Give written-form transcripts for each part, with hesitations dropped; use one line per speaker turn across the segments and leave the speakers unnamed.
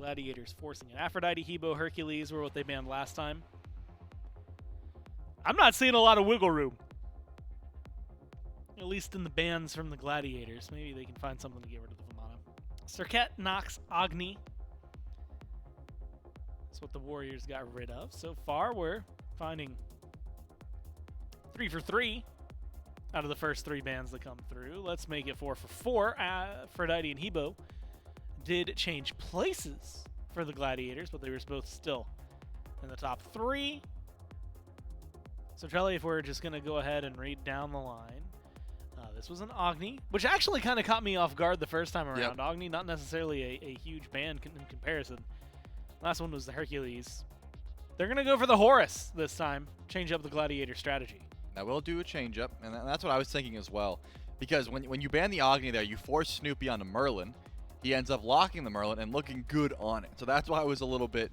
Gladiators forcing it. Aphrodite, Hebo, Hercules were what they banned last time. I'm not seeing a lot of wiggle room. At least in the bans from the Gladiators. Maybe they can find something to get rid of the Vamana. Serket, Nox, Agni. That's what the Warriors got rid of. So far, we're finding 3 for 3 out of the first 3 bans that come through. Let's make it 4 for 4. Aphrodite and Hebo did change places for the Gladiators, but they were both still in the top 3. So, Trelly, if we're just going to go ahead and read down the line, this was an Agni, which actually kind of caught me off guard the first time around.
Yep.
Agni, not necessarily a huge ban in comparison. Last one was the Hercules. They're going to go for the Horus this time, change up the Gladiator strategy.
Now we'll do a change-up, and that's what I was thinking as well. Because when you ban the Agni there, you force Snoopy onto Merlin. He ends up locking the Merlin and looking good on it. So that's why I was a little bit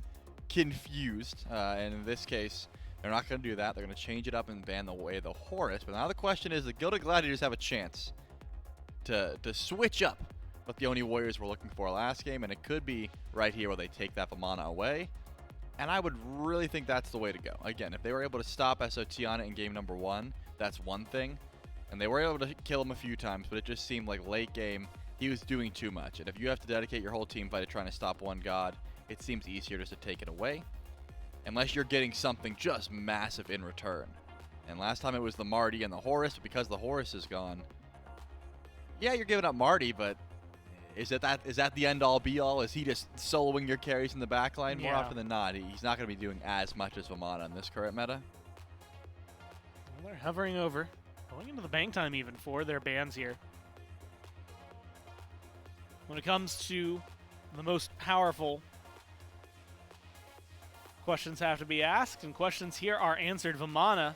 confused. And in this case, they're not going to do that. They're going to change it up and ban the Horus. But now the question is, the Gilded Gladiators have a chance to switch up what the Oni Warriors were looking for last game, and it could be right here where they take that Vamana away. And I would really think that's the way to go. Again, if they were able to stop SOT on it in game number 1, that's one thing. And they were able to kill him a few times, but it just seemed like late game, he was doing too much. And if you have to dedicate your whole team fight to trying to stop one god, it seems easier just to take it away. Unless you're getting something just massive in return. And last time it was the Marty and the Horus, but because the Horus is gone, yeah, you're giving up Marty, but is that the end-all, be-all? Is he just soloing your carries in the backline? More often than not, he's not going to be doing as much as Vamana in this current meta.
Well, they're hovering over, going into the bank time even for their bans here. When it comes to the most powerful, questions have to be asked, and questions here are answered. Vamana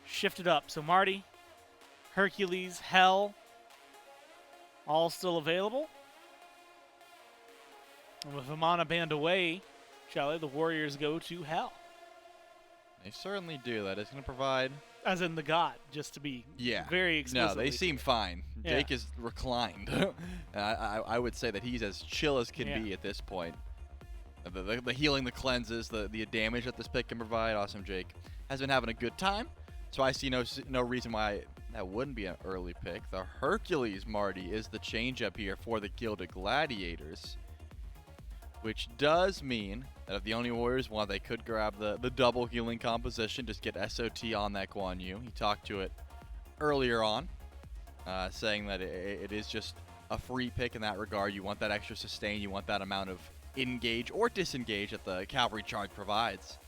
shifted up. So Marty, Hercules, Hell, all still available. And with Vamana banned away, Charlie, the Warriors go to Hell.
They certainly do. That is going to provide...
As in the god, just to be very explicit.
No, they seem fine.
Yeah.
Jake is reclined. I would say that he's as chill as can be at this point. The healing, the cleanses, the damage that this pick can provide. Awesome Jake has been having a good time. So I see no reason why that wouldn't be an early pick. The Hercules Marty is the change-up here for the Gilded Gladiators. Which does mean that if the Oni Warriors want, they could grab the double healing composition, just get SOT on that Guan Yu. He talked to it earlier on, saying that it is just a free pick in that regard. You want that extra sustain, you want that amount of engage or disengage that the Cavalry Charge provides.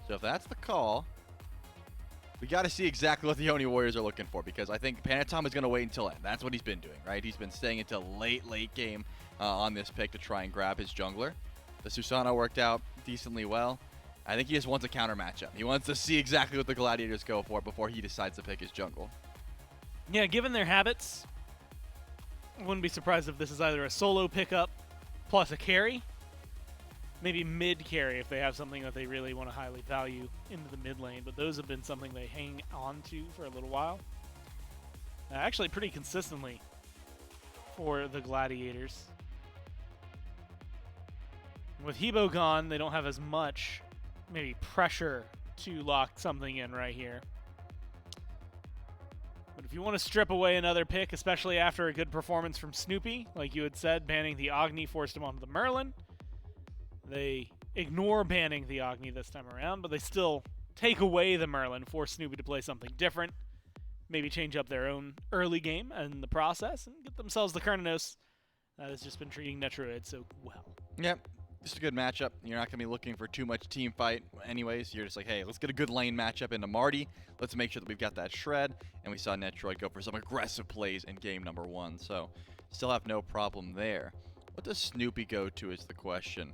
So if that's the call, we got to see exactly what the Oni Warriors are looking for, because I think Panatom is going to wait until end. That's what he's been doing, right? He's been staying until late game on this pick to try and grab his jungler. The Susano worked out decently well. I think he just wants a counter matchup. He wants to see exactly what the Gladiators go for before he decides to pick his jungle.
Yeah, given their habits, I wouldn't be surprised if this is either a solo pickup plus a carry. Maybe mid carry if they have something that they really want to highly value into the mid lane. But those have been something they hang on to for a little while. Actually pretty consistently for the Gladiators. With Hebo gone, they don't have as much maybe pressure to lock something in right here. But if you want to strip away another pick, especially after a good performance from Snoopy, like you had said, banning the Agni forced him onto the Merlin. They ignore banning the Agni this time around, but they still take away the Merlin, force Snoopy to play something different, maybe change up their own early game in the process, and get themselves the Kernanos that has just been treating Netroid so well.
Yep. Just a good matchup. You're not going to be looking for too much team fight anyways. You're just like, hey, let's get a good lane matchup into Marty. Let's make sure that we've got that shred. And we saw Netroid go for some aggressive plays in game number 1. So still have no problem there. What does Snoopy go to is the question.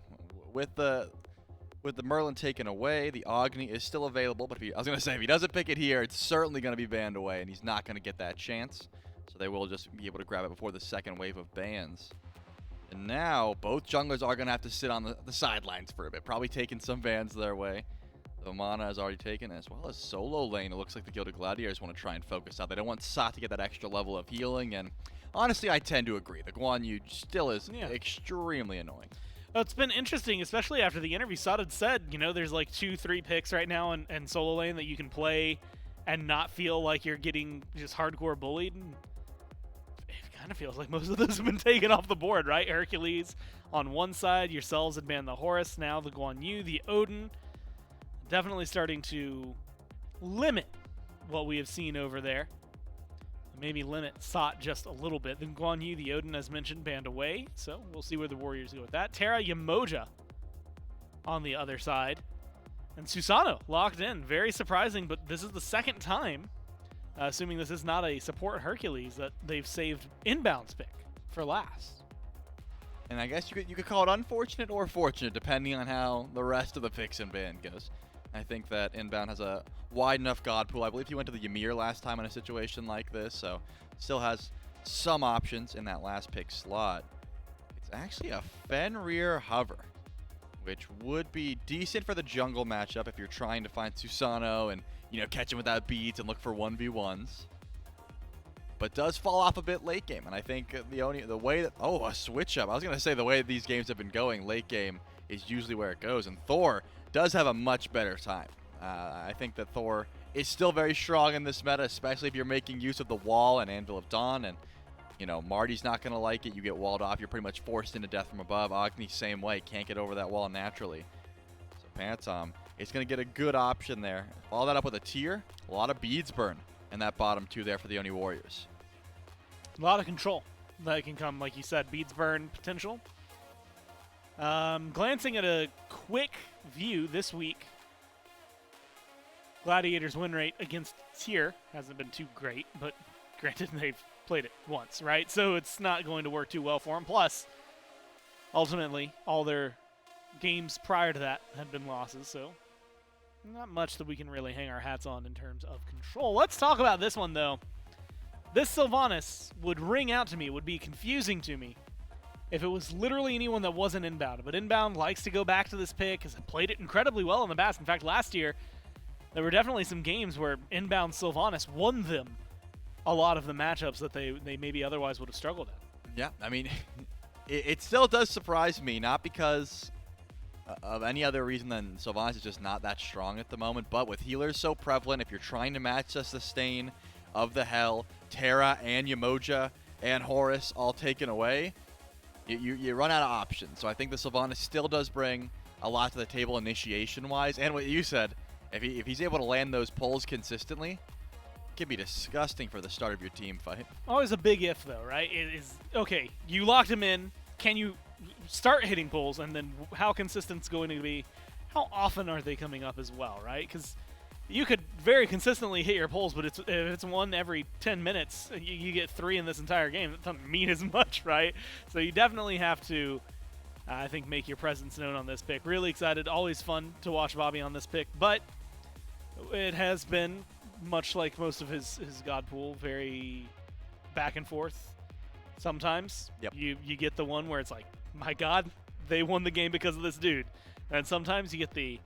With the Merlin taken away, the Agni is still available. But I was going to say, if he doesn't pick it here, it's certainly going to be banned away. And he's not going to get that chance. So they will just be able to grab it before the second wave of bans. And now, both junglers are going to have to sit on the sidelines for a bit, probably taking some bans their way. The Vamana is already taken, as well as solo lane. It looks like the Gilded Gladiators want to try and focus out. They don't want Sat to get that extra level of healing, and honestly, I tend to agree. The Guan Yu still is extremely annoying.
Oh, it's been interesting, especially after the interview. Sod had said, there's like 2-3 picks right now in solo lane that you can play and not feel like you're getting just hardcore bullied. And it kind of feels like most of those have been taken off the board, right? Hercules on one side, yourselves had banned the Horus, now the Guan Yu, the Odin. Definitely starting to limit what we have seen over there. Maybe limit Sot just a little bit. Then Guan Yu, the Odin, as mentioned, banned away. So we'll see where the Warriors go with that. Terra Yamoja on the other side. And Susano locked in. Very surprising, but this is the second time, assuming this is not a support Hercules, that they've saved Inbound's pick for last.
And I guess you could call it unfortunate or fortunate, depending on how the rest of the picks in band goes. I think that Inbound has a wide enough god pool. I believe he went to the Ymir last time in a situation like this, so still has some options in that last pick slot. It's actually a Fenrir Hover, which would be decent for the jungle matchup if you're trying to find Susano and, catch him without beads and look for 1v1s. But does fall off a bit late game, and I think the way that a switch up. I was gonna say the way these games have been going, late game is usually where it goes, and Thor does have a much better time. I think that Thor is still very strong in this meta, especially if you're making use of the wall and Anvil of Dawn, and Marty's not gonna like it. You get walled off, you're pretty much forced into death from above. Agni same way, can't get over that wall naturally. So Pantom is gonna get a good option there. Follow that up with a tier, a lot of beads burn. And that bottom two there for the Oni Warriors.
A lot of control that can come, like you said, beads burn potential. Glancing at a quick view this week, Gladiators win rate against tier hasn't been too great, but granted they've played it once, right? So it's not going to work too well for them. Plus, ultimately, all their games prior to that had been losses, so not much that we can really hang our hats on in terms of control. Let's talk about this one, though. This Sylvanas would ring out to me, would be confusing to me, if it was literally anyone that wasn't Inbound. But Inbound likes to go back to this pick, has played it incredibly well in the past. In fact, last year, there were definitely some games where Inbound Sylvanas won them a lot of the matchups that they maybe otherwise would have struggled in.
Yeah, I mean, it still does surprise me, not because of any other reason than Sylvanas is just not that strong at the moment, but with healers so prevalent, if you're trying to match the sustain of the Hell, Terra and Yamoja and Horus all taken away, you run out of options. So I think the Sylvanas still does bring a lot to the table initiation-wise, and what you said, if he's able to land those pulls consistently, it can be disgusting for the start of your team fight.
Always a big if, though, right? It is, okay, you locked him in, can you start hitting pulls, and then how consistent it's going to be, how often are they coming up as well, right? Because you could very consistently hit your pulls, but if it's one every 10 minutes, you get 3 in this entire game. That doesn't mean as much, right? So you definitely have to, I think, make your presence known on this pick. Really excited. Always fun to watch Bobby on this pick, but it has been, much like most of his God pool, very back and forth. Sometimes you get the one where it's like, my God, they won the game because of this dude. And sometimes you get the,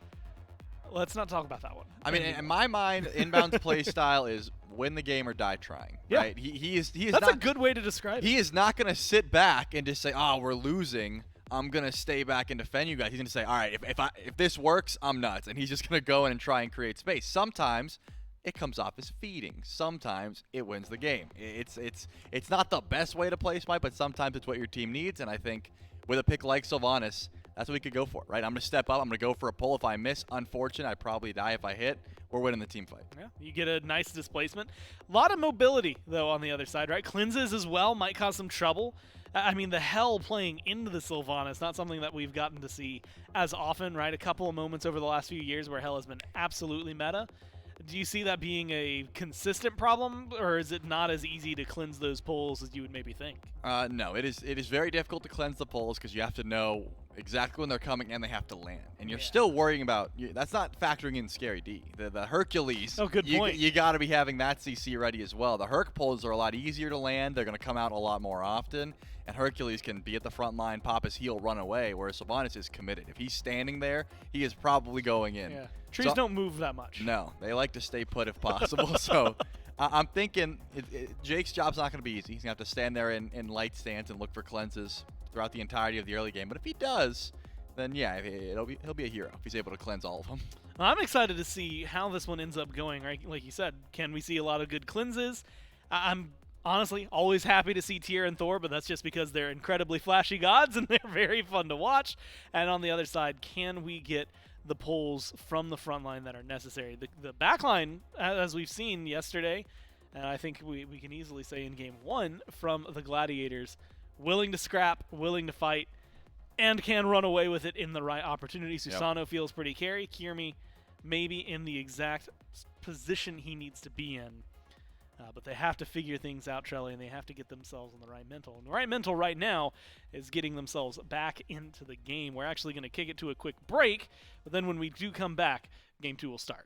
let's not talk about that one.
I mean, in my mind, Inbound's play style is win the game or die trying. Right? He is.
That's a good way to describe it.
He is not going to sit back and just say, "Oh, we're losing. I'm going to stay back and defend you guys." He's going to say, "All right, if this works, I'm nuts," and he's just going to go in and try and create space. Sometimes it comes off as feeding. Sometimes it wins the game. It's not the best way to play Smite, but sometimes it's what your team needs. And I think with a pick like Sylvanas, that's what we could go for, right? I'm going to step up. I'm going to go for a pull. If I miss, unfortunate, I'd probably die. If I hit, we're winning the team fight.
Yeah, you get a nice displacement. A lot of mobility, though, on the other side, right? Cleanses as well might cause some trouble. I mean, the Hell playing into the Sylvanas, not something that we've gotten to see as often, right? A couple of moments over the last few years where Hell has been absolutely meta. Do you see that being a consistent problem, or is it not as easy to cleanse those pulls as you would maybe think?
No, it is very difficult to cleanse the pulls because you have to know exactly when they're coming and they have to land. And you're still worrying about, that's not factoring in Scary D. The Hercules,
good point.
You got to be having that CC ready as well. The Herc pulls are a lot easier to land. They're going to come out a lot more often. And Hercules can be at the front line, pop his heel, run away, whereas Sylvanas is committed. If he's standing there, he is probably going in.
Yeah. Trees don't move that much.
No, they like to stay put if possible. So I'm thinking Jake's job's not going to be easy. He's going to have to stand there in light stance and look for cleanses throughout the entirety of the early game. But if he does, then yeah, he'll be a hero if he's able to cleanse all of them.
I'm excited to see how this one ends up going, right? Like you said, can we see a lot of good cleanses? I'm honestly always happy to see Tyr and Thor, but that's just because they're incredibly flashy gods and they're very fun to watch. And on the other side, can we get the pulls from the front line that are necessary? The back line, as we've seen yesterday, and I think we can easily say in game one from the Gladiators, willing to scrap, willing to fight, and can run away with it in the right opportunity. Susano feels pretty carry. Kirmi maybe in the exact position he needs to be in. But they have to figure things out, Trelly, and they have to get themselves in the right mental. And the right mental right now is getting themselves back into the game. We're actually going to kick it to a quick break, but then when we do come back, game 2 will start.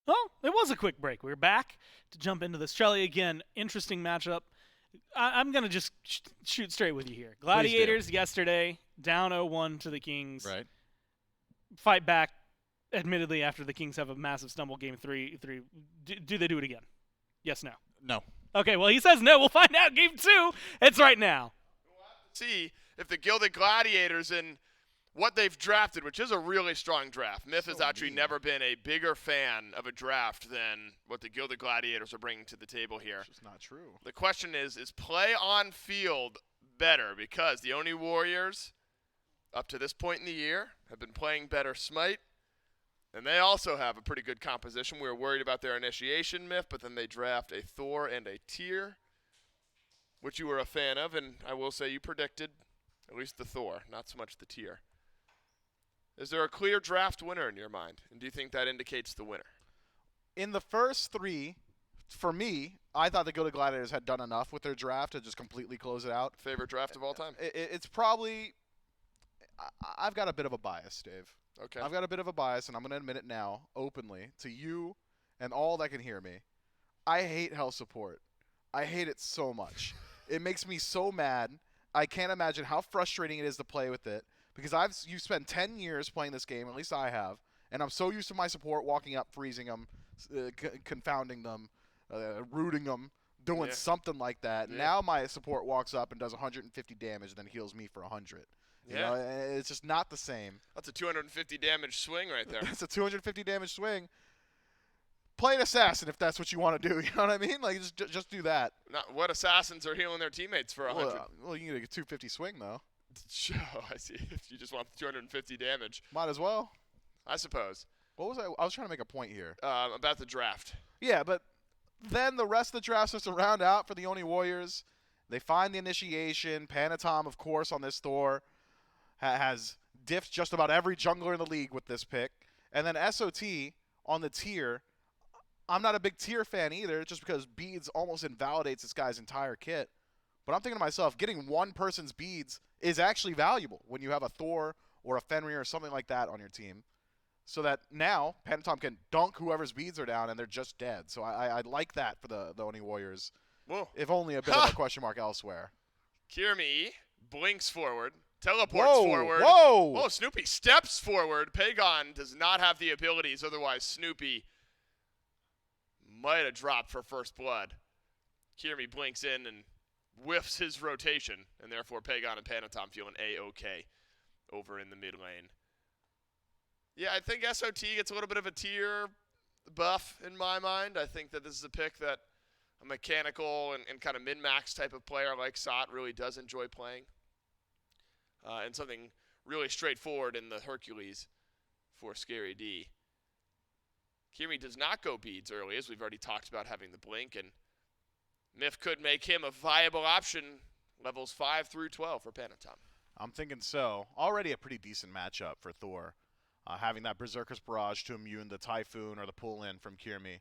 Well, it was a quick break. We're back to jump into this. Charlie, again, interesting matchup. I'm going to just shoot straight with you here. Gladiators yesterday, down 0-1 to the Kings.
Right.
Fight back, admittedly, after the Kings have a massive stumble game 3. Do they do it again? Yes, no.
No.
Okay, well, he says no. We'll find out. Game 2, it's right now.
We'll have to see if the Gilded Gladiators and what they've drafted, which is a really strong draft. Myth has actually never been a bigger fan of a draft than what the Gilded Gladiators are bringing to the table here.
Which is not true.
The question is play on field better? Because the Oni Warriors, up to this point in the year, have been playing better Smite. And they also have a pretty good composition. We were worried about their initiation, Myth, but then they draft a Thor and a Tyr, which you were a fan of, and I will say you predicted at least the Thor, not so much the Tyr. Is there a clear draft winner in your mind? And do you think that indicates the winner?
In the first 3, for me, I thought the Gilded Gladiators had done enough with their draft to just completely close it out.
Favorite draft of all time?
It's probably – I've got a bit of a bias, Dave.
Okay.
I've got a bit of a bias, and I'm going to admit it now openly to you and all that can hear me. I hate Hell Support. I hate it so much. It makes me so mad. I can't imagine how frustrating it is to play with it. Because you spent 10 years playing this game, at least I have, and I'm so used to my support walking up, freezing them, confounding them, rooting them, doing something like that.
Yeah.
Now my support walks up and does 150 damage and then heals me for 100. You know, it's just not the same.
That's a 250 damage swing right there.
It's a 250 damage swing. Play an assassin if that's what you want to do. You know what I mean? Like just do that.
Not what assassins are healing their teammates for 100.
Well, you can get a 250 swing though.
Oh, I see. If you just want the 250 damage.
Might as well.
I suppose.
What was I was trying to make a point here.
About the draft.
Yeah, but then the rest of the draft starts to round out for the Oni Warriors. They find the initiation. Panatom, of course, on this Thor has diffed just about every jungler in the league with this pick. And then SOT on the Tyr. I'm not a big Tyr fan either, just because beads almost invalidates this guy's entire kit. But I'm thinking to myself, getting one person's beads is actually valuable when you have a Thor or a Fenrir or something like that on your team. So that now Panatom can dunk whoever's beads are down and they're just dead. So I like that for the Oni Warriors.
Whoa.
If only a bit of a question mark elsewhere.
Kirmi blinks forward, teleports forward.
Whoa!
Oh, Snoopy steps forward. Pagon does not have the abilities, otherwise Snoopy might have dropped for first blood. Kirmi blinks in and whiffs his rotation, and therefore Pagon and Panatom feeling A-OK over in the mid lane. Yeah, I think SOT gets a little bit of a tier buff in my mind. I think that this is a pick that a mechanical and kind of min-max type of player like Sot really does enjoy playing. And something really straightforward in the Hercules for Scary D. Kirmi does not go beads early, as we've already talked about having the blink, and Myth could make him a viable option levels 5 through 12 for Panatom.
I'm thinking so. Already a pretty decent matchup for Thor. Having that Berserker's Barrage to immune the Typhoon or the pull-in from Kirmi.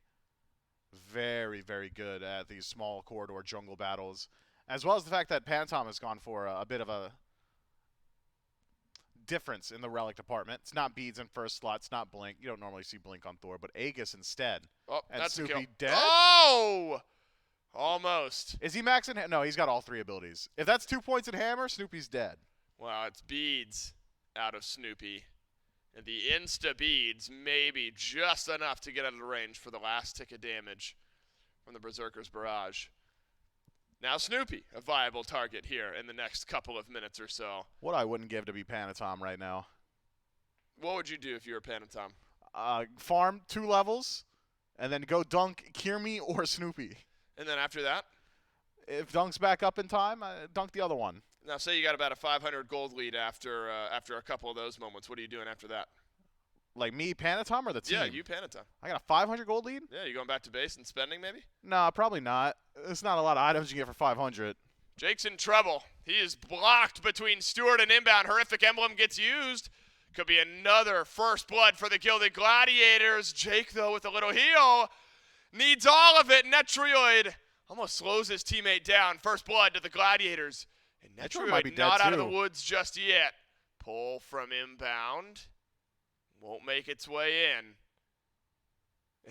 Very, very good at these small corridor jungle battles. As well as the fact that Panatom has gone for a bit of a difference in the relic department. It's not beads in first slot. It's not blink. You don't normally see blink on Thor, but Aegis instead.
Oh,
and
that's
Snoopy
a kill.
dead?
Oh! Almost.
Is he maxing? No, he's got all 3 abilities. If that's 2 points in Hammer, Snoopy's dead.
Well, it's beads out of Snoopy. And the insta beads may be just enough to get out of the range for the last tick of damage from the Berserker's Barrage. Now Snoopy, a viable target here in the next couple of minutes or so.
What I wouldn't give to be Panatom right now.
What would you do if you were Panatom?
Farm 2 levels, and then go dunk Kirmi or Snoopy.
And then after that?
If Dunk's back up in time, dunk the other one.
Now say you got about a 500 gold lead after a couple of those moments. What are you doing after that?
Like me, Panatom, or the team?
Yeah, you Panatom.
I got a 500 gold lead?
Yeah, you going back to base and spending maybe?
Nah, probably not. It's not a lot of items you get for 500.
Jake's in trouble. He is blocked between Stewart and inbound. Horrific Emblem gets used. Could be another first blood for the Gilded Gladiators. Jake, though, with a little heal, needs all of it. Netrioid almost slows his teammate down. First blood to the Gladiators. And
Netrioid might be
Netrioid
dead
not out of
too.
the woods just yet. Pull from inbound. Won't make its way in.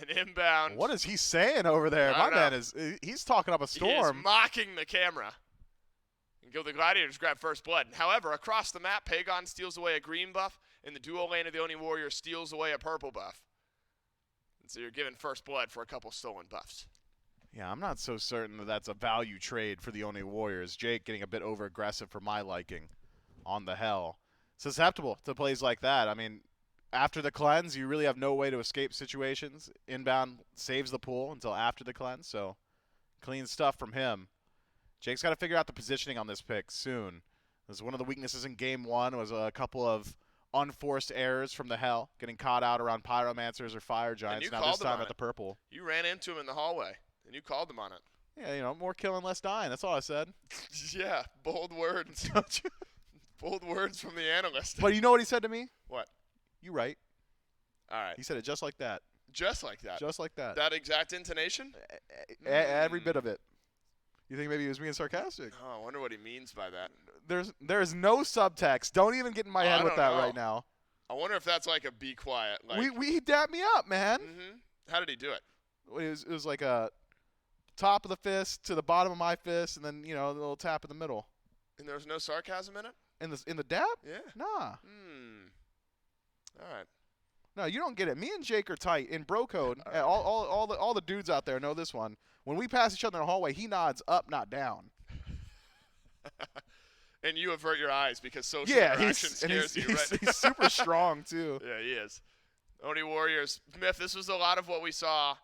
An inbound.
What is he saying over there?
I
My
don't
man
know.
he's talking up a
He is
storm.
mocking the camera. And the Gladiators grab first blood. However, across the map, Pagon steals away a green buff, and the duo lane of the Oni Warrior steals away a purple buff. And so you're given first blood for a couple stolen buffs.
Yeah, I'm not so certain that that's a value trade for the Oni Warriors. Jake getting a bit over-aggressive for my liking on the Hell. Susceptible to plays like that. I mean, after the cleanse, you really have no way to escape situations. Inbound saves the pool until after the cleanse, so clean stuff from him. Jake's got to figure out the positioning on this pick soon. This is one of the weaknesses in Game 1 was a couple of unforced errors from the Hell, getting caught out around Pyromancers or Fire Giants. Now this time at the purple.
You ran into him in the hallway, and you called them on it.
Yeah, you know, more killing, less dying. That's all I said.
Yeah, bold words. Bold words from the analyst.
But you know what he said to me?
What?
You right.
All right.
He said it just like that.
Just like that.
Just like that.
That exact intonation?
Every bit of it. You think maybe he was being sarcastic?
Oh, I wonder what he means by that.
There's no subtext. Don't even get in my head with that right now.
I wonder if that's like a be quiet. Like,
he dapped me up, man.
Mm-hmm. How did he do it?
It was like a top of the fist to the bottom of my fist, and then, you know, a little tap in the middle.
And there was no sarcasm in it?
In the dap?
Yeah.
Nah.
All right.
No, you don't get it. Me and Jake are tight in bro code. All the dudes out there know this one. When we pass each other in the hallway, he nods up, not down.
And you avert your eyes because social
he's
interaction scares you, right?
He's super strong too.
Yeah, he is. Oni Warriors. Myth, this was a lot of what we saw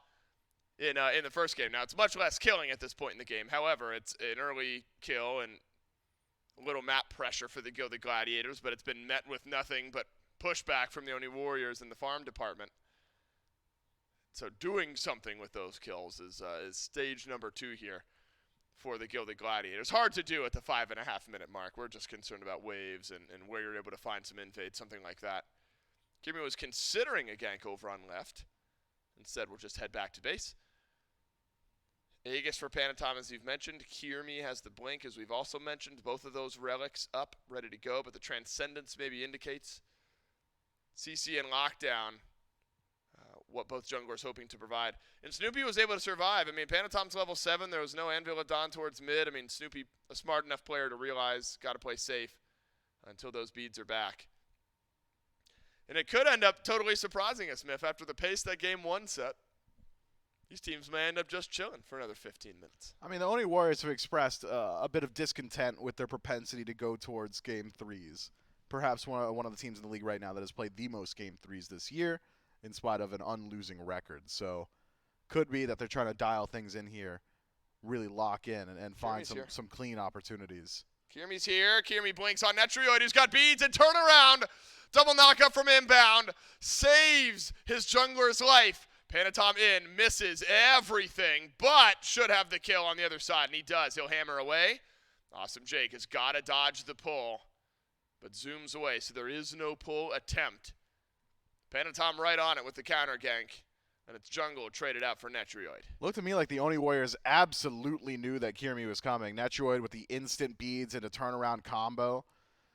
in the first game. Now, it's much less killing at this point in the game. However, it's an early kill and a little map pressure for the Gladiators, but it's been met with nothing but pushback from the Oni Warriors in the farm department. So doing something with those kills is stage number 2 here for the Gilded Gladiators. Hard to do at the 5.5 minute mark. We're just concerned about waves and where you're able to find some invade, something like that. Kirmi was considering a gank over on left. Instead, we'll just head back to base. Aegis for Panatom, as you've mentioned. Kirmi has the blink, as we've also mentioned. Both of those relics up, ready to go, but the Transcendence maybe indicates CC and Lockdown, what both junglers hoping to provide. And Snoopy was able to survive. I mean, Panatom's level 7. There was no Anvil Dawn towards mid. I mean, Snoopy, a smart enough player to realize, got to play safe until those beads are back. And it could end up totally surprising us, Smith, after the pace that Game 1 set. These teams may end up just chilling for another 15 minutes.
I mean, the Oni Warriors have expressed a bit of discontent with their propensity to go towards Game 3s. Perhaps one of the teams in the league right now that has played the most Game 3s this year, in spite of an unlosing record. So could be that they're trying to dial things in here, really lock in and find some clean opportunities.
Kirmi's here. Kirmi blinks on Netrioid, who's got beads, and turn around. Double knockup from inbound. Saves his jungler's life. Panatom in, misses everything, but should have the kill on the other side, and he does. He'll hammer away. Awesome Jake has got to dodge the pull, but zooms away, so there is no pull attempt. Panatom right on it with the counter gank, and it's jungle traded out for Netrioid.
Looked to me like the Oni Warriors absolutely knew that Kirmi was coming. Netrioid with the instant beads and a turnaround combo.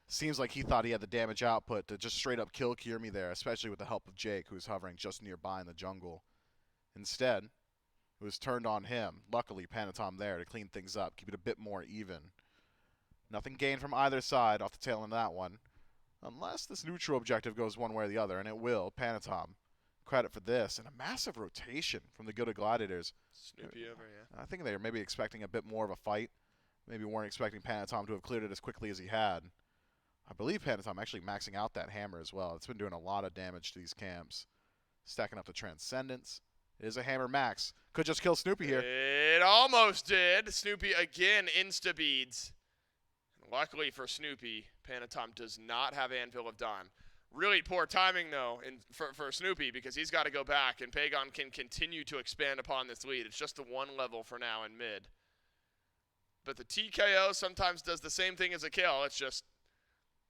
Seems like he thought he had the damage output to just straight up kill Kirmi there, especially with the help of Jake, who's hovering just nearby in the jungle. Instead, it was turned on him. Luckily, Panatom there to clean things up, keep it a bit more even. Nothing gained from either side off the tail end of that one. Unless this neutral objective goes one way or the other, and it will. Panatom, credit for this. And a massive rotation from the Gilded Gladiators.
Snoopy over, yeah.
I think they were maybe expecting a bit more of a fight. Maybe weren't expecting Panatom to have cleared it as quickly as he had. I believe Panatom actually maxing out that hammer as well. It's been doing a lot of damage to these camps. Stacking up the Transcendence. It is a hammer max. Could just kill Snoopy here.
It almost did. Snoopy again insta-beads. Luckily for Snoopy, Panatom does not have Anvil of Dawn. Really poor timing, though, for Snoopy, because he's got to go back, and Pagon can continue to expand upon this lead. It's just the one level for now in mid. But the TKO sometimes does the same thing as a kill. It's just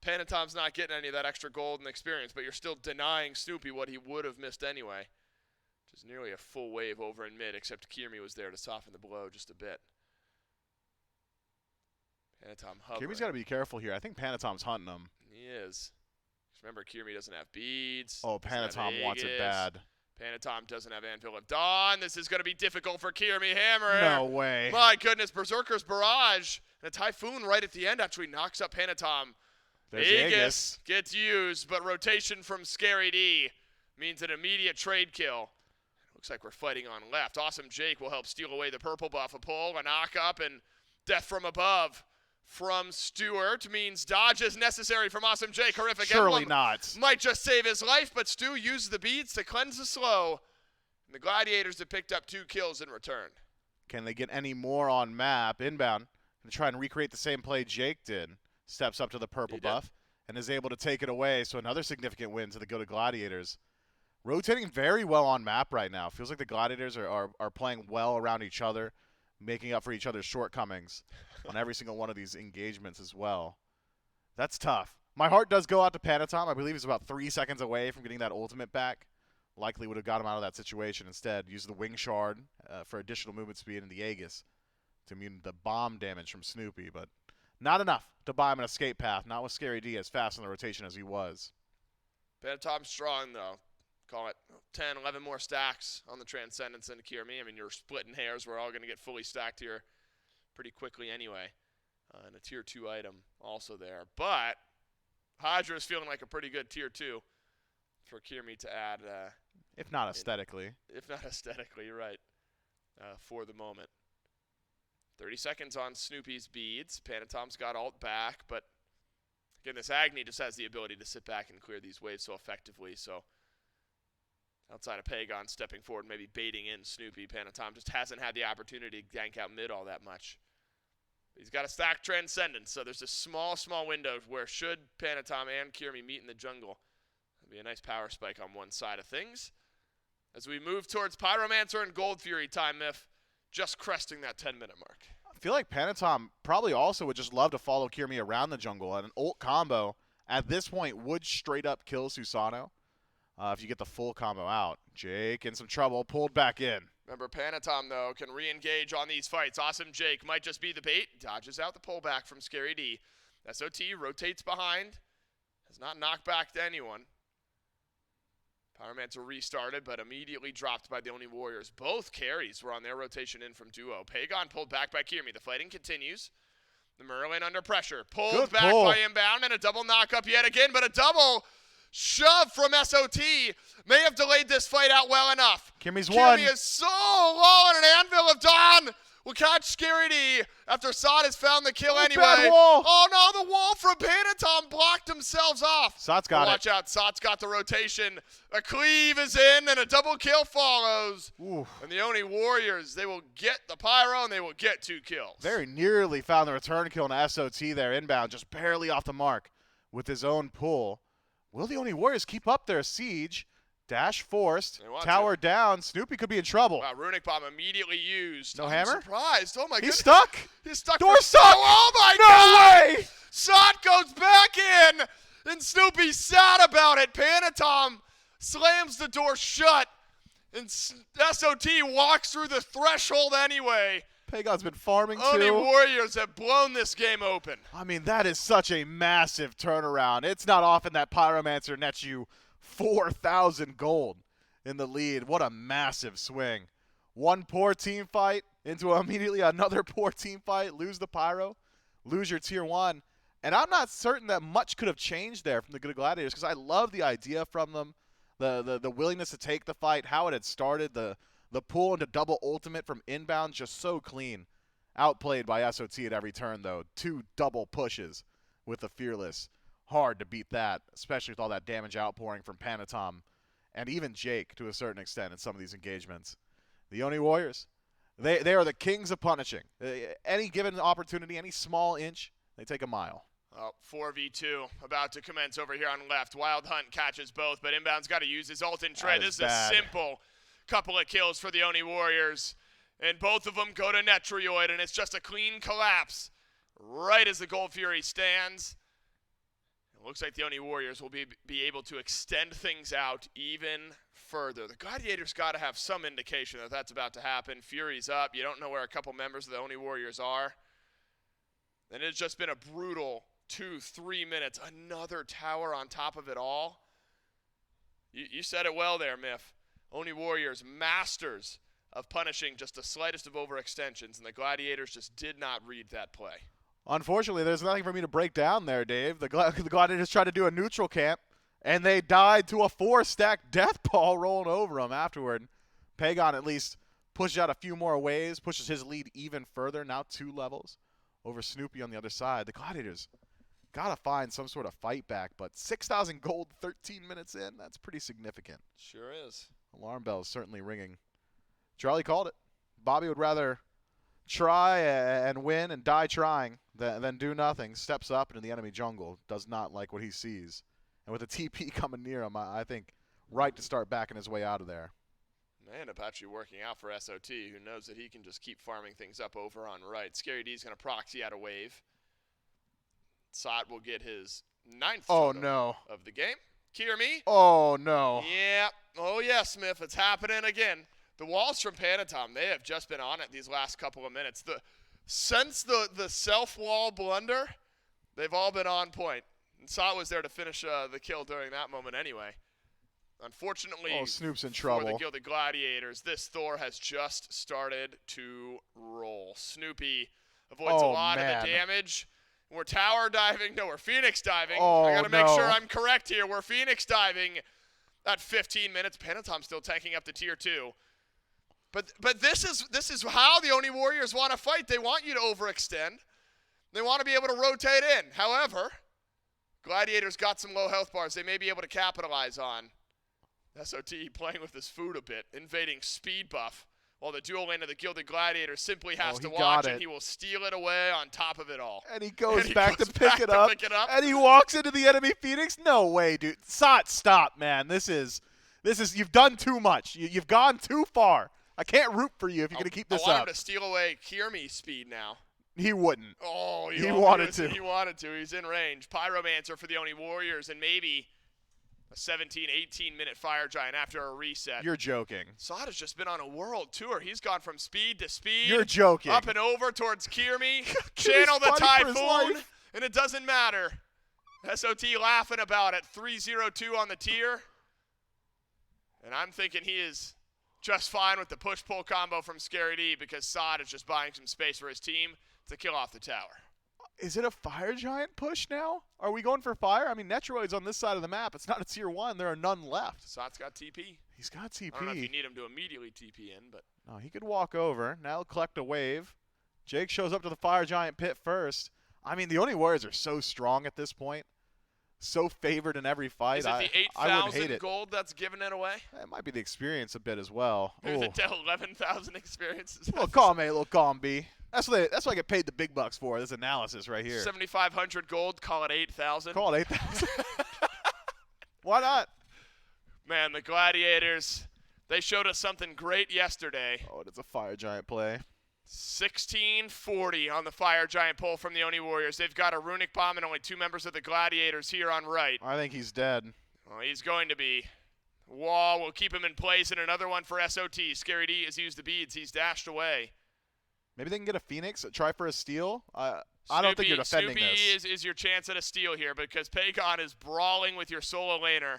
Panatom's not getting any of that extra gold and experience, but you're still denying Snoopy what he would have missed anyway, which is nearly a full wave over in mid, except Kirmi was there to soften the blow just a bit. Panatom hovering.
Kirmi's got to be careful here. I think Panatom's hunting him.
He is. Just remember, Kirmi doesn't have beads.
Oh, Panatom wants it bad.
Panatom doesn't have Anvil of Dawn. This is going to be difficult for Kirmi Hammer.
No way.
My goodness, Berserker's Barrage. And a Typhoon right at the end actually knocks up Panatom.
There's
Aegis gets used, but rotation from Scary D means an immediate trade kill. Looks like we're fighting on left. Awesome Jake will help steal away the purple buff. A pull, a knock up, and death from above from Stewart means dodge is necessary from Awesome Jake. Horrific
Surely
Emblem
not.
might just save his life, but Stu uses the beads to cleanse the slow. And the Gladiators have picked up 2 kills in return.
Can they get any more on map? Inbound. And try and recreate the same play Jake did. Steps up to the purple buff and is able to take it away. So another significant win to the Go to Gladiators. Rotating very well on map right now. Feels like the Gladiators are playing well around each other, making up for each other's shortcomings on every single one of these engagements as well. That's tough. My heart does go out to Panatom. I believe he's about 3 seconds away from getting that ultimate back. Likely would have got him out of that situation instead. Used the Wing Shard for additional movement speed and the Aegis to immune the bomb damage from Snoopy, but not enough to buy him an escape path. Not with Scary D as fast in the rotation as he was.
Panatom's strong, though. Call it 10, 11 more stacks on the Transcendence into Kirmi. I mean, you're splitting hairs. We're all going to get fully stacked here pretty quickly anyway. And a tier 2 item also there. But Hydra is feeling like a pretty good tier 2 for Kirmi to add.
If not aesthetically.
If not aesthetically, you're right, for the moment. 30 seconds on Snoopy's beads. Panatom's got ult back, but again, this Agni just has the ability to sit back and clear these waves so effectively. So outside of Pagon stepping forward, maybe baiting in Snoopy, Panatom just hasn't had the opportunity to gank out mid all that much. He's got a stacked Transcendence, so there's a small window where should Panatom and Kirmi meet in the jungle, it'll be a nice power spike on one side of things. As we move towards Pyromancer and Gold Fury time, Miff, just cresting that 10-minute mark.
I feel like Panatom probably also would just love to follow Kirmi around the jungle, and an ult combo at this point would straight up kill Susano if you get the full combo out. Jake in some trouble, pulled back in.
Remember, Panatom, though, can re-engage on these fights. Awesome Jake might just be the bait. Dodges out the pullback from Scary D. SOT rotates behind. Has not knocked back to anyone. Pyromancer restarted, but immediately dropped by the Oni Warriors. Both carries were on their rotation in from duo. Pagon pulled back by Kirmi. The fighting continues. The Merlin under pressure. Pulled back by Inbound, and a double knock-up yet again, but a double shove from SOT may have delayed this fight out well enough.
Kirmi's won.
Kirmi is so low, and an Anvil of Dawn will catch Scary D after Sot has found the kill anyway.
Bad wall.
Oh no, the wall from Panatom blocked themselves off.
Sot's got
Watch out, Sot's got the rotation. A cleave is in, and a double kill follows.
Oof.
And the Oni Warriors, they will get the Pyro, and they will get 2 kills.
Very nearly found the return kill in SOT there. Inbound, just barely off the mark with his own pull. Will the Oni Warriors keep up their siege? Dash forced, tower down. Snoopy could be in trouble.
Wow, Runic Bomb immediately used.
No
I'm
hammer?
surprised. Oh my goodness.
He's stuck.
He's stuck.
Door stuck.
Oh my
No
God.
way.
Sot goes back in, and Snoopy's sad about it. Panatom slams the door shut, and SOT walks through the threshold anyway.
Pagon's been farming
Oni
too.
Warriors have blown this game open.
I mean, that is such a massive turnaround. It's not often that Pyromancer nets you 4,000 gold in the lead. What a massive swing. One poor team fight into immediately another poor team fight. Lose the Pyro, lose your tier 1. And I'm not certain that much could have changed there from the Good Gladiators, because I love the idea from them, the willingness to take the fight, how it had started, the pull into double ultimate from Inbound, just so clean. Outplayed by SOT at every turn, though. 2 double pushes with the Fearless. Hard to beat that, especially with all that damage outpouring from Panatom and even Jake to a certain extent in some of these engagements. The Oni Warriors, they are the kings of punishing. Any given opportunity, any small inch, they take a mile.
Oh, 4v2 about to commence over here on left. Wild Hunt catches both, but Inbound's got to use his ult and tread. This is a simple couple of kills for the Oni Warriors, and both of them go to Netrioid, and it's just a clean collapse right as the Gold Fury stands. It looks like the Oni Warriors will be able to extend things out even further. The Gladiators got to have some indication that that's about to happen. Fury's up. You don't know where a couple members of the Oni Warriors are. And it's just been a brutal 2-3 minutes. Another tower on top of it all. You said it well there, Miff. Oni Warriors, masters of punishing just the slightest of overextensions, and the Gladiators just did not read that play.
Unfortunately, there's nothing for me to break down there, Dave. The Gladiators tried to do a neutral camp, and they died to a 4-stack death ball rolling over them afterward. Pagon at least pushes out a few more waves, pushes his lead even further, now 2 levels over Snoopy on the other side. The Gladiators got to find some sort of fight back, but 6,000 gold 13 minutes in, that's pretty significant.
Sure is.
Alarm bell is certainly ringing. Charlie called it. Bobby would rather try and win and die trying than do nothing. Steps up into the enemy jungle. Does not like what he sees. And with a TP coming near him, I think right to start backing his way out of there.
May end up actually working out for SOT, who knows that he can just keep farming things up over on right. Scary D's going to proxy out a wave. Sot will get his 9th photo of the game. Hear me?
Oh, no.
Yeah. Oh, yeah, Smith. It's happening again. The walls from Panatom, they have just been on it these last couple of minutes. Since the self-wall blunder, they've all been on point. And Sot was there to finish the kill during that moment anyway. Unfortunately,
Snoop's in trouble.
For the Gilded Gladiators, this Thor has just started to roll. Snoopy avoids a lot of the damage. We're tower diving. No, we're Phoenix diving. I got to make sure I'm correct here. We're Phoenix diving at 15 minutes. Panatom's still tanking up to tier 2. But this is how the Oni Warriors want to fight. They want you to overextend. They want to be able to rotate in. However, Gladiators got some low health bars they may be able to capitalize on. SOT playing with his food a bit, invading speed buff, while the dual lane of the Gilded Gladiator simply has to watch, and he will steal it away on top of it all.
And he goes back to pick it up, and he walks into the enemy Phoenix? No way, dude. Sot, stop, man. This is you've done too much. You've gone too far. I can't root for you if you're going to keep this
up. I want
up.
him to steal away Kierme's speed now.
He wouldn't.
Oh,
he wanted to.
He wanted to. He's in range. Pyromancer for the Oni Warriors, and maybe a 17, 18-minute Fire Giant after a reset.
You're joking.
Sot has just been on a world tour. He's gone from speed to speed.
You're joking.
Up and over towards Kierme. Channel the Typhoon, and it doesn't matter. SOT laughing about it. 3-0-2 on the tier. And I'm thinking he is just fine with the push-pull combo from Scary D because Sot is just buying some space for his team to kill off the tower.
Is it a Fire Giant push now? Are we going for fire? I mean, Netroid's on this side of the map. It's not a tier 1. There are none left.
Sot's got TP.
He's got TP.
I don't know if you need him to immediately TP in, but...
No, he could walk over. Now he'll collect a wave. Jake shows up to the Fire Giant pit first. I mean, the Oni Warriors are so strong at this point. So favored in every fight.
Is it the 8,000 gold that's giving it away?
It might be the experience a bit as well.
Maybe the 11,000 experiences.
Little calm A, little calm B. That's what I get paid the big bucks for, this analysis right here.
7,500 gold, call it 8,000.
Call it 8,000. Why not?
Man, the Gladiators, they showed us something great yesterday.
Oh, it's a Fire Giant play.
1640 on the Fire Giant pull from the Oni Warriors. They've got a Runic Bomb and only 2 members of the Gladiators here on right.
I think he's dead.
Well, he's going to be. Wall will keep him in place, and another one for SOT. Scary D has used the beads. He's dashed away.
Maybe they can get a Phoenix, try for a steal. I don't think you're defending this.
Snoopy is your chance at a steal here because Pagon is brawling with your solo laner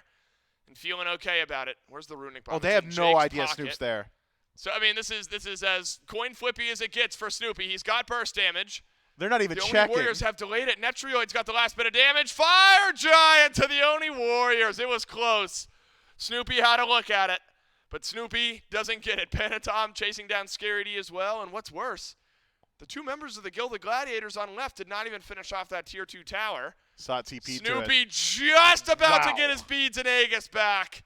and feeling okay about it. Where's the Runic Bomb?
Oh, they have no idea Snoop's there.
So, I mean, this is as coin flippy as it gets for Snoopy. He's got burst damage.
They're not even
checking.
The
Oni Warriors have delayed it. Netrioid's got the last bit of damage. Fire Giant to the Oni Warriors. It was close. Snoopy had a look at it, but Snoopy doesn't get it. Panatom chasing down Scary D as well, and what's worse, the 2 members of the Gilded Gladiators on left did not even finish off that tier 2 tower.
Sot TP
Snoopy just about to get his beads and Aegis back.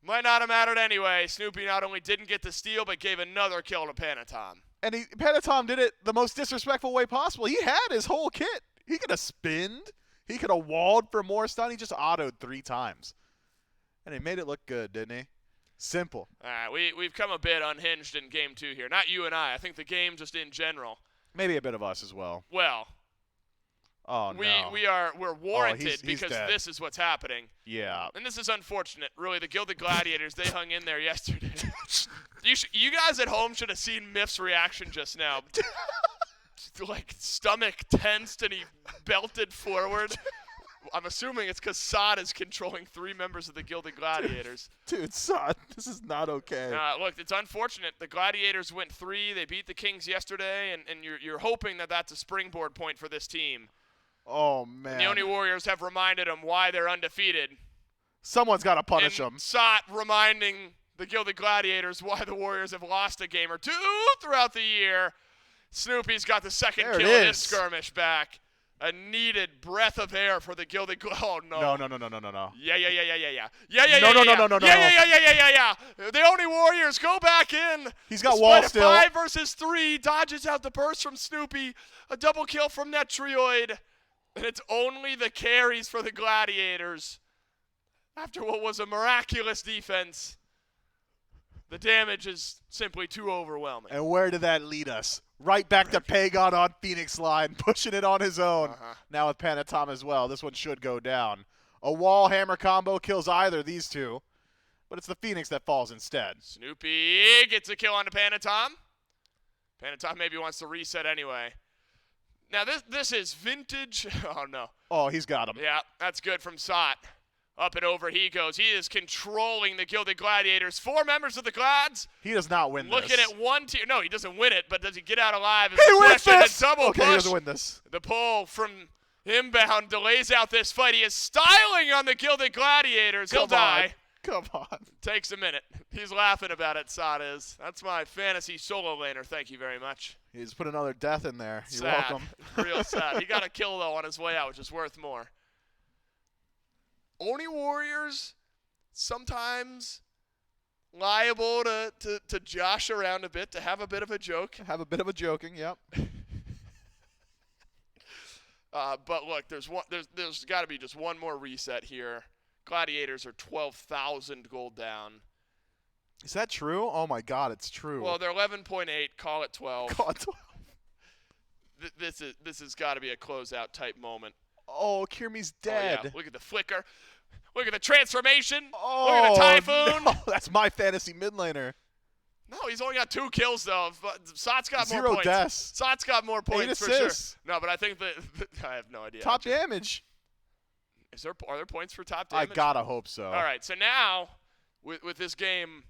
Might not have mattered anyway. Snoopy not only didn't get the steal, but gave another kill to Panatom.
And Panatom did it the most disrespectful way possible. He had his whole kit. He could have spinned. He could have walled for more stun. He just autoed 3 times. And he made it look good, didn't he? Simple.
All right, we've come a bit unhinged in game 2 here. Not you and I. I think the game just in general.
Maybe a bit of us as well.
Well.
Oh, no.
We're warranted
he's
because
dead.
This is what's happening.
Yeah.
And this is unfortunate. Really, the Gilded Gladiators, they hung in there yesterday. You guys at home should have seen Miff's reaction just now. Like, stomach tensed and he belted forward. I'm assuming it's because Sod is controlling 3 members of the Gilded Gladiators.
Dude, son, this is not okay.
Look, it's unfortunate. The Gladiators went 3. They beat the Kings yesterday, and you're hoping that that's a springboard point for this team.
Oh, man.
And the Oni Warriors have reminded them why they're undefeated.
Someone's got to punish them.
Sot reminding the Gilded Gladiators why the Warriors have lost a game or 2 throughout the year. Snoopy's got the second
There it
kill in this
is.
skirmish back. A needed breath of air for the Gilded Oh, no.
No.
Yeah.
No.
The Oni Warriors go back in.
He's got
Despite
wall
a
still.
5 versus 3. Dodges out the burst from Snoopy. A double kill from Netrioid. And it's only the carries for the Gladiators. After what was a miraculous defense, the damage is simply too overwhelming.
And where did that lead us? Right back to Pagon on Phoenix line, pushing it on his own. Now with Panatom as well. This one should go down. A wall hammer combo kills either of these two, but it's the Phoenix that falls instead.
Snoopy gets a kill onto Panatom. Panatom maybe wants to reset anyway. Now this is vintage. Oh, no.
Oh, he's got him.
Yeah, that's good from Sot. Up and over he goes. He is controlling the Gilded Gladiators. 4 members of the Glads.
He does not win
Looking
this.
at one tier. No, he doesn't win it, but does he get out alive?
He wins this!
Double
Okay,
push.
he doesn't win this.
The pull from inbound delays out this fight. He is styling on the Gilded Gladiators. He'll die.
Come on.
Takes a minute. He's laughing about it, Sot is. That's my fantasy solo laner. Thank you very much.
He's put another death in there. You're
Sad.
welcome.
Real sad. He got a kill, though, on his way out, which is worth more. Oni Warriors sometimes liable to josh around a bit, to have a bit of a joke.
Have a bit of a joking, yep.
But look, there's got to be just one more reset here. Gladiators are 12,000 gold down.
Is that true? Oh my God, it's true.
Well, they're 11.8. Call it 12.
God, 12.
This has got to be a closeout type moment.
Oh, Kirmi's dead.
Oh, yeah. Look at the flicker. Look at the transformation.
Oh,
look at the typhoon.
No, that's my fantasy mid laner.
No, he's only got 2 kills though. Sot's got more
0
points.
deaths.
Sot's got more
8
points for sure.
assists.
No, but I think that I have no idea.
Top
actually.
damage.
Are there points for top damage?
I gotta hope so.
All right, so now with this game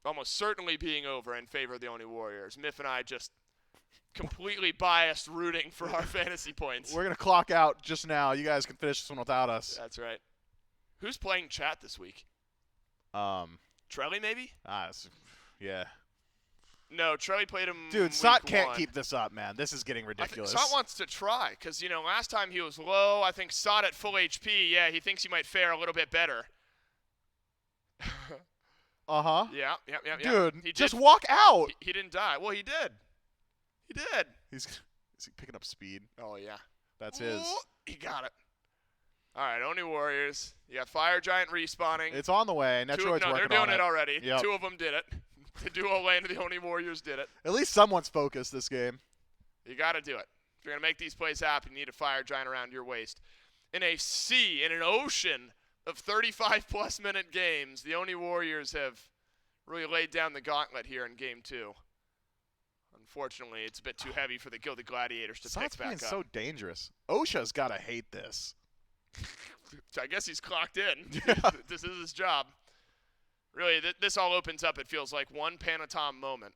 almost certainly being over in favor of the Oni Warriors, Miff and I just completely biased rooting for our fantasy points.
We're gonna clock out just now. You guys can finish this one without us.
That's right. Who's playing chat this week? Trelly maybe?
Yeah.
No, Trelly played him.
Dude,
week
Sot can't
1.
keep this up, man. This is getting ridiculous.
Sot wants to try because, last time he was low. I think Sot at full HP, yeah, he thinks he might fare a little bit better.
Uh-huh.
Yeah.
Dude,
He
just
did,
walk out.
He didn't die. Well, he did. He did.
Is he picking up speed?
Oh, yeah.
That's his.
Ooh, he got it. All right, Oni Warriors. You got Fire Giant respawning.
It's on the way. Netroid's
they're
working
doing
on
it already.
Yep.
2 of them did it. The duo lane of the Oni Warriors did it.
At least someone's focused this game.
You got to do it. If you're going to make these plays happen, you need a Fire Giant around your waist. In an ocean of 35-plus minute games, the Oni Warriors have really laid down the gauntlet here in Game 2. Unfortunately, it's a bit too heavy for the Gilded Gladiators to
Sot's
pick back
being
up.
so dangerous. OSHA's got to hate this.
I guess he's clocked in. This is his job. Really, this all opens up, it feels like, one Panatom moment.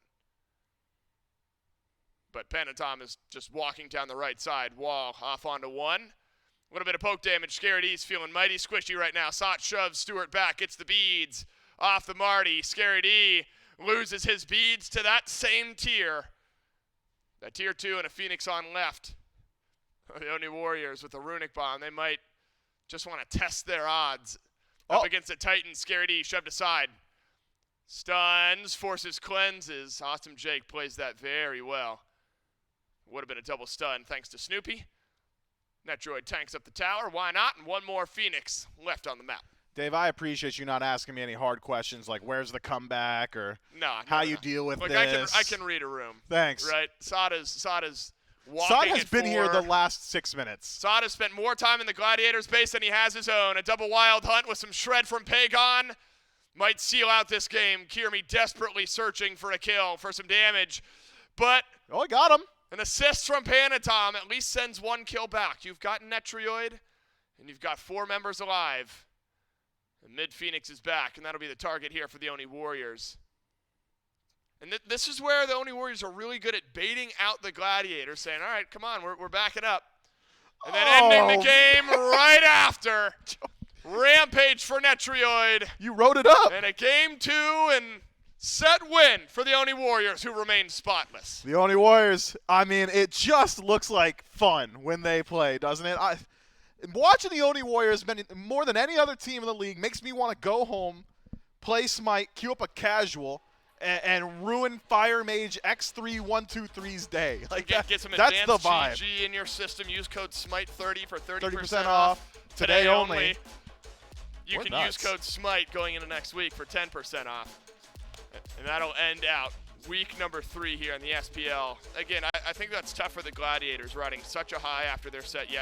But Panatom is just walking down the right side. Wall off onto 1. A little bit of poke damage. Scared E's feeling mighty squishy right now. Sot shoves Stewart back. Gets the beads. Off the Marty. Scared E loses his beads to that same tier. That tier 2 and a Phoenix on left. The Oni Warriors with the Runic Bomb. They might just want to test their odds. Up against the Titan. Scared E shoved aside. Stuns. Forces cleanses. Awesome Jake plays that very well. Would have been a double stun thanks to Snoopy. Netroid tanks up the tower. Why not? And one more Phoenix left on the map.
Dave, I appreciate you not asking me any hard questions like where's the comeback or how you deal with
Look,
this.
I can read a room.
Thanks.
Right? Sot is walking.
Sot has
at
been
4.
here the last 6 minutes.
Sot has spent more time in the Gladiators base than he has his own. A double wild hunt with some shred from Pagon might seal out this game. Kirmi desperately searching for a kill, for some damage. But
Oh, I got him.
an assist from Panatom at least sends 1 kill back. You've got Netrioid, And you've got 4 members alive. And Mid-Phoenix is back, and that'll be the target here for the Oni Warriors. And this is where the Oni Warriors are really good at baiting out the Gladiators, saying, all right, come on, we're backing up. And then ending the game right after. Rampage for Netrioid.
You wrote it up.
And a game 2 and set win for the Oni Warriors, who remain spotless.
The Oni Warriors, I mean, it just looks like fun when they play, doesn't it? Watching the Oni Warriors more than any other team in the league makes me want to go home, play Smite, queue up a casual, and ruin Fire Mage X3123's day. Like
get some
that's
advanced
the vibe.
GG in your system. Use code SMITE30 for
30% off. Today only.
You
We're
can
nuts.
use code SMITE going into next week for 10% off. And that'll end out week number 3 here in the SPL. Again, I think that's tough for the Gladiators, riding such a high after their set yesterday.